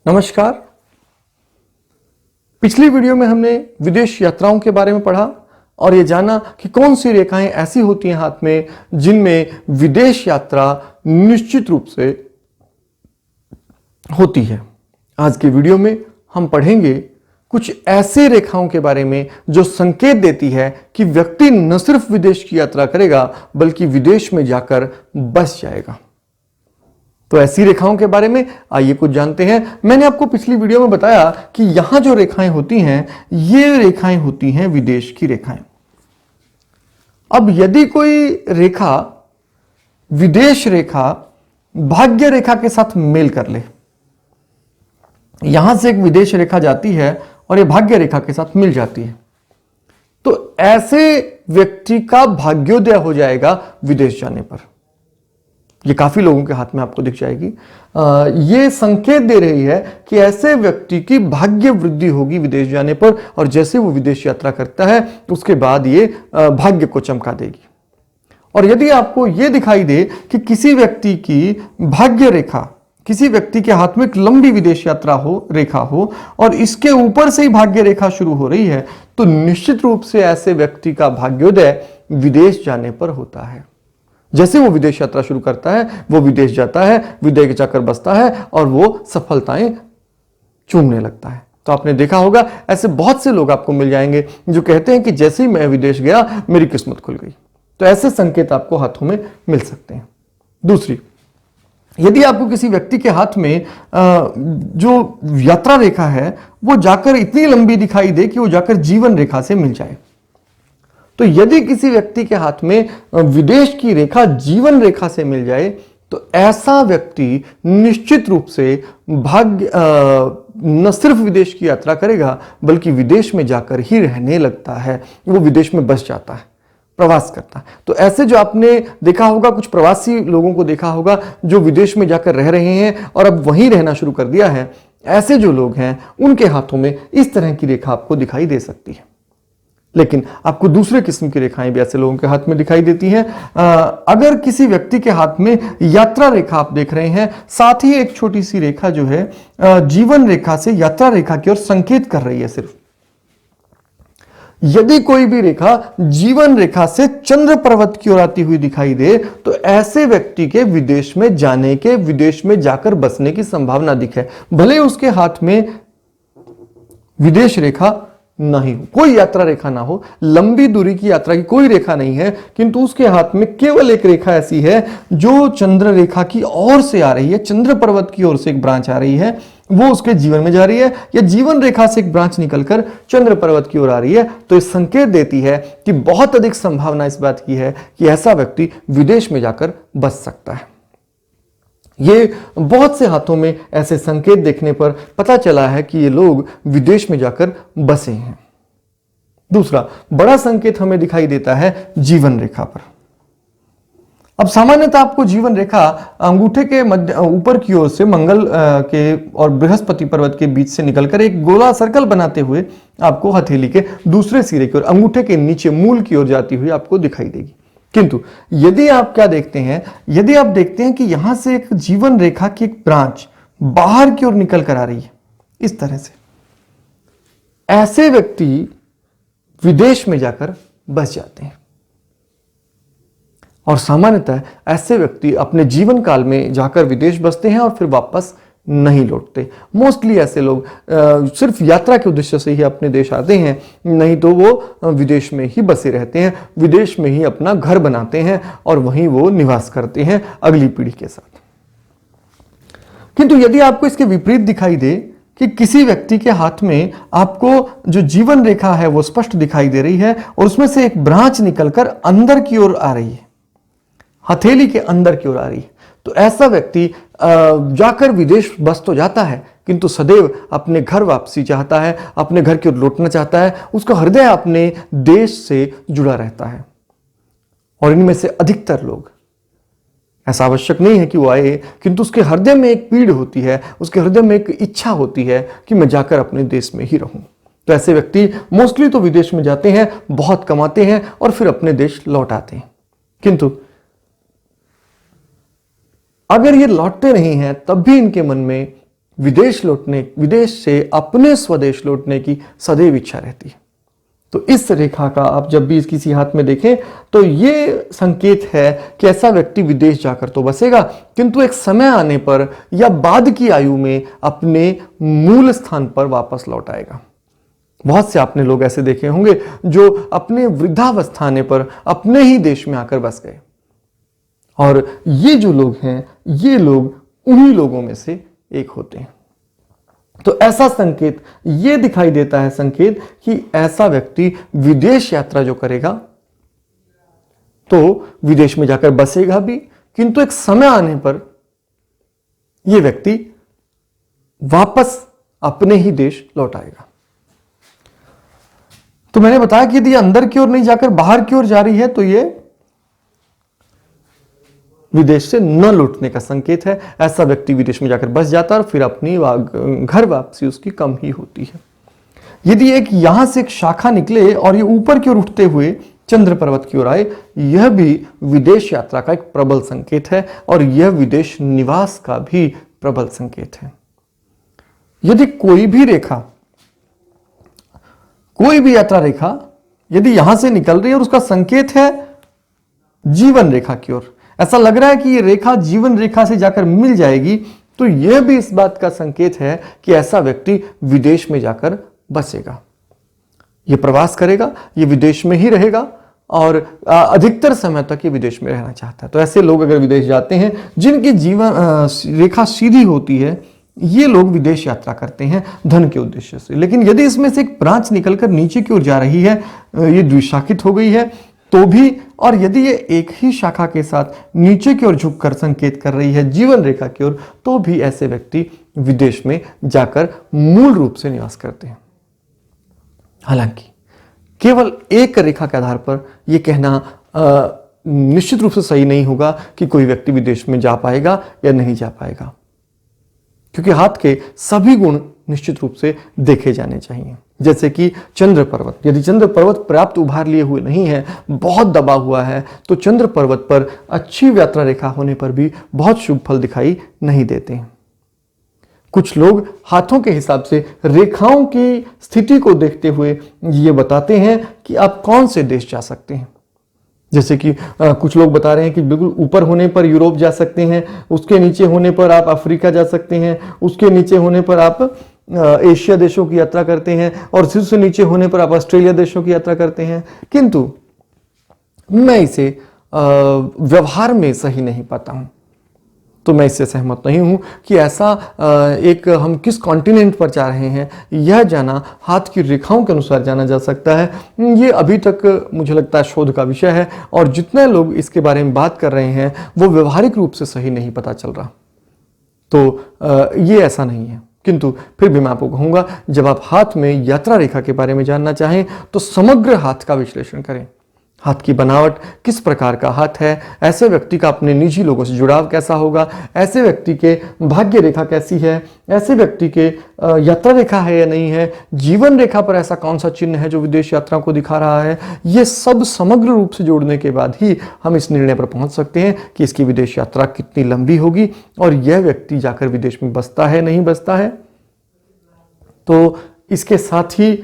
नमस्कार। पिछली वीडियो में हमने विदेश यात्राओं के बारे में पढ़ा और ये जाना कि कौन सी रेखाएं ऐसी होती हैं हाथ में जिनमें विदेश यात्रा निश्चित रूप से होती है। आज की वीडियो में हम पढ़ेंगे कुछ ऐसे रेखाओं के बारे में जो संकेत देती है कि व्यक्ति न सिर्फ विदेश की यात्रा करेगा बल्कि विदेश में जाकर बस जाएगा। तो ऐसी रेखाओं के बारे में आइए कुछ जानते हैं। मैंने आपको पिछली वीडियो में बताया कि यहां जो रेखाएं होती हैं ये रेखाएं होती हैं विदेश की रेखाएं। अब यदि कोई रेखा विदेश रेखा भाग्य रेखा के साथ मेल कर ले, यहां से एक विदेश रेखा जाती है और ये भाग्य रेखा के साथ मिल जाती है, तो ऐसे व्यक्ति का भाग्योदय हो जाएगा विदेश जाने पर। ये काफी लोगों के हाथ में आपको दिख जाएगी। ये संकेत दे रही है कि ऐसे व्यक्ति की भाग्य वृद्धि होगी विदेश जाने पर, और जैसे वो विदेश यात्रा करता है उसके बाद ये भाग्य को चमका देगी। और यदि आपको ये दिखाई दे कि किसी व्यक्ति की भाग्य रेखा, किसी व्यक्ति के हाथ में एक लंबी विदेश यात्रा हो, रेखा हो, और इसके ऊपर से ही भाग्य रेखा शुरू हो रही है, तो निश्चित रूप से ऐसे व्यक्ति का भाग्योदय विदेश जाने पर होता है। जैसे वो विदेश यात्रा शुरू करता है वो विदेश जाता है, विदेश जाकर बसता है और वो सफलताएं चूमने लगता है। तो आपने देखा होगा ऐसे बहुत से लोग आपको मिल जाएंगे जो कहते हैं कि जैसे ही मैं विदेश गया मेरी किस्मत खुल गई। तो ऐसे संकेत आपको हाथों में मिल सकते हैं। दूसरी, यदि आपको किसी व्यक्ति के हाथ में जो यात्रा रेखा है वो जाकर इतनी लंबी दिखाई दे कि वो जाकर जीवन रेखा से मिल जाए, तो यदि किसी व्यक्ति के हाथ में विदेश की रेखा जीवन रेखा से मिल जाए तो ऐसा व्यक्ति निश्चित रूप से भाग्य न सिर्फ विदेश की यात्रा करेगा बल्कि विदेश में जाकर ही रहने लगता है, वो विदेश में बस जाता है, प्रवास करता है। तो ऐसे जो आपने देखा होगा, कुछ प्रवासी लोगों को देखा होगा जो विदेश में जाकर रह रहे हैं और अब वहीं रहना शुरू कर दिया है, ऐसे जो लोग हैं उनके हाथों में इस तरह की रेखा आपको दिखाई दे सकती है। लेकिन आपको दूसरे किस्म की रेखाएं भी ऐसे लोगों के हाथ में दिखाई देती हैं। अगर किसी व्यक्ति के हाथ में यात्रा रेखा आप देख रहे हैं, साथ ही एक छोटी सी रेखा जो है जीवन रेखा से यात्रा रेखा की ओर संकेत कर रही है सिर्फ, यदि कोई भी रेखा जीवन रेखा से चंद्र पर्वत की ओर आती हुई दिखाई दे तो ऐसे व्यक्ति के विदेश में जाने के, विदेश में जाकर बसने की संभावना दिखे। भले उसके हाथ में विदेश रेखा नहीं हो, कोई यात्रा रेखा ना हो, लंबी दूरी की यात्रा की कोई रेखा नहीं है, किंतु उसके हाथ में केवल एक रेखा ऐसी है जो चंद्र रेखा की ओर से आ रही है, चंद्र पर्वत की ओर से एक ब्रांच आ रही है, वो उसके जीवन में जा रही है, या जीवन रेखा से एक ब्रांच निकलकर चंद्र पर्वत की ओर आ रही है। तो इस संकेत देती है कि बहुत अधिक संभावना इस बात की है कि ऐसा व्यक्ति विदेश में जाकर बस सकता है। ये बहुत से हाथों में ऐसे संकेत देखने पर पता चला है कि ये लोग विदेश में जाकर बसे हैं। दूसरा बड़ा संकेत हमें दिखाई देता है जीवन रेखा पर। अब सामान्यतः आपको जीवन रेखा अंगूठे के मध्य ऊपर की ओर से मंगल के और बृहस्पति पर्वत के बीच से निकलकर एक गोला सर्कल बनाते हुए आपको हथेली के दूसरे सिरे की ओर, अंगूठे के नीचे मूल की ओर जाती हुई आपको दिखाई देगी। किंतु यदि आप क्या देखते हैं, यदि आप देखते हैं कि यहां से एक जीवन रेखा की एक ब्रांच बाहर की ओर निकल कर आ रही है इस तरह से, ऐसे व्यक्ति विदेश में जाकर बस जाते हैं। और सामान्यतः ऐसे व्यक्ति अपने जीवन काल में जाकर विदेश बसते हैं और फिर वापस नहीं लौटते। मोस्टली ऐसे लोग सिर्फ यात्रा के उद्देश्य से ही अपने देश आते हैं, नहीं तो वो विदेश में ही बसे रहते हैं, विदेश में ही अपना घर बनाते हैं और वहीं वो निवास करते हैं अगली पीढ़ी के साथ। किंतु यदि आपको इसके विपरीत दिखाई दे कि किसी व्यक्ति के हाथ में आपको जो जीवन रेखा है वो स्पष्ट दिखाई दे रही है और उसमें से एक ब्रांच निकलकर अंदर की ओर आ रही है, हथेली के अंदर की ओर आ रही है, तो ऐसा व्यक्ति जाकर विदेश बस तो जाता है किंतु सदैव अपने घर वापसी चाहता है, अपने घर की ओर लौटना चाहता है, उसका हृदय अपने देश से जुड़ा रहता है। और इनमें से अधिकतर लोग, ऐसा आवश्यक नहीं है कि वो आए, किंतु उसके हृदय में एक पीड़ होती है, उसके हृदय में एक इच्छा होती है कि मैं जाकर अपने देश में ही रहूं। तो ऐसे व्यक्ति मोस्टली तो विदेश में जाते हैं, बहुत कमाते हैं और फिर अपने देश लौट आते हैं। किंतु अगर ये लौटते नहीं हैं तब भी इनके मन में विदेश से अपने स्वदेश लौटने की सदैव इच्छा रहती है। तो इस रेखा का आप जब भी किसी हाथ में देखें तो ये संकेत है कि ऐसा व्यक्ति विदेश जाकर तो बसेगा, किंतु एक समय आने पर या बाद की आयु में अपने मूल स्थान पर वापस लौट आएगा। बहुत से आपने लोग ऐसे देखे होंगे जो अपने वृद्धावस्था आने पर अपने ही देश में आकर बस गए, और ये जो लोग हैं ये लोग उन्हीं लोगों में से एक होते हैं। तो ऐसा संकेत ये दिखाई देता है संकेत कि ऐसा व्यक्ति विदेश यात्रा जो करेगा तो विदेश में जाकर बसेगा भी, किंतु एक समय आने पर यह व्यक्ति वापस अपने ही देश लौट आएगा। तो मैंने बताया कि यदि अंदर की ओर नहीं जाकर बाहर की ओर जा रही है तो यह विदेश से न लौटने का संकेत है। ऐसा व्यक्ति विदेश में जाकर बस जाता है और फिर अपनी घर वापसी उसकी कम ही होती है। यदि एक यहां से एक शाखा निकले और ये ऊपर की ओर उठते हुए चंद्र पर्वत की ओर आए, यह भी विदेश यात्रा का एक प्रबल संकेत है और यह विदेश निवास का भी प्रबल संकेत है। यदि कोई भी यात्रा रेखा यदि यहां से निकल रही है और उसका संकेत है जीवन रेखा की ओर, ऐसा लग रहा है कि ये रेखा जीवन रेखा से जाकर मिल जाएगी, तो यह भी इस बात का संकेत है कि ऐसा व्यक्ति विदेश में जाकर बसेगा, ये प्रवास करेगा, ये विदेश में ही रहेगा और अधिकतर समय तक ये विदेश में रहना चाहता है। तो ऐसे लोग अगर विदेश जाते हैं जिनकी जीवन रेखा सीधी होती है, ये लोग विदेश यात्रा करते हैं धन के उद्देश्य से। लेकिन यदि इसमें से एक ब्रांच निकलकर नीचे की ओर जा रही है, ये द्विशाखित हो गई है तो भी, और यदि ये एक ही शाखा के साथ नीचे की ओर झुककर संकेत कर रही है जीवन रेखा की ओर, तो भी ऐसे व्यक्ति विदेश में जाकर मूल रूप से निवास करते हैं। हालांकि केवल एक रेखा के आधार पर यह कहना निश्चित रूप से सही नहीं होगा कि कोई व्यक्ति विदेश में जा पाएगा या नहीं जा पाएगा, क्योंकि हाथ के सभी गुण निश्चित रूप से देखे जाने चाहिए। जैसे कि चंद्र पर्वत, यदि चंद्र पर्वत पर्याप्त उभार लिए हुए नहीं है, बहुत दबा हुआ है, तो चंद्र पर्वत पर अच्छी यात्रा रेखा होने पर भी बहुत शुभ फल दिखाई नहीं देते हैं। कुछ लोग हाथों के हिसाब से रेखाओं की स्थिति को देखते हुए ये बताते हैं कि आप कौन से देश जा सकते हैं। जैसे कि कुछ लोग बता रहे हैं कि बिल्कुल ऊपर होने पर यूरोप जा सकते हैं, उसके नीचे होने पर आप अफ्रीका जा सकते हैं, उसके नीचे होने पर आप एशिया देशों की यात्रा करते हैं, और सिर से नीचे होने पर आप ऑस्ट्रेलिया देशों की यात्रा करते हैं। किंतु मैं इसे व्यवहार में सही नहीं पाता हूं, तो मैं इससे सहमत नहीं हूं कि ऐसा एक हम किस कॉन्टिनेंट पर जा रहे हैं यह जाना हाथ की रेखाओं के अनुसार जाना जा सकता है। ये अभी तक मुझे लगता है शोध का विषय है, और जितने लोग इसके बारे में बात कर रहे हैं वो व्यवहारिक रूप से सही नहीं पता चल रहा। तो ये ऐसा नहीं है, किंतु फिर भी मैं आपको कहूंगा, जब आप हाथ में यात्रा रेखा के बारे में जानना चाहें तो समग्र हाथ का विश्लेषण करें। हाथ की बनावट किस प्रकार का हाथ है, ऐसे व्यक्ति का अपने निजी लोगों से जुड़ाव कैसा होगा, ऐसे व्यक्ति के भाग्य रेखा कैसी है, ऐसे व्यक्ति के यात्रा रेखा है या नहीं है, जीवन रेखा पर ऐसा कौन सा चिन्ह है जो विदेश यात्रा को दिखा रहा है। ये सब समग्र रूप से जोड़ने के बाद ही हम इस निर्णय पर पहुंच सकते हैं कि इसकी विदेश यात्रा कितनी लंबी होगी और यह व्यक्ति जाकर विदेश में बसता है नहीं बसता है। तो इसके साथ ही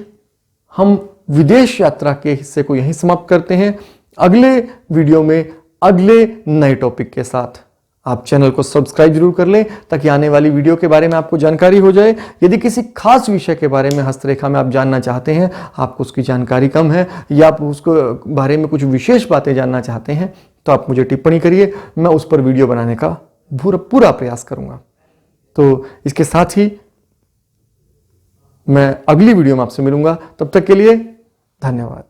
हम विदेश यात्रा के हिस्से को यहीं समाप्त करते हैं। अगले वीडियो में अगले नए टॉपिक के साथ आप चैनल को सब्सक्राइब जरूर कर लें ताकि आने वाली वीडियो के बारे में आपको जानकारी हो जाए। यदि किसी खास विषय के बारे में हस्तरेखा में आप जानना चाहते हैं, आपको उसकी जानकारी कम है या आप उसको बारे में कुछ विशेष बातें जानना चाहते हैं, तो आप मुझे टिप्पणी करिए, मैं उस पर वीडियो बनाने का पूरा प्रयास करूंगा। तो इसके साथ ही मैं अगली वीडियो में आपसे मिलूंगा, तब तक के लिए धन्यवाद।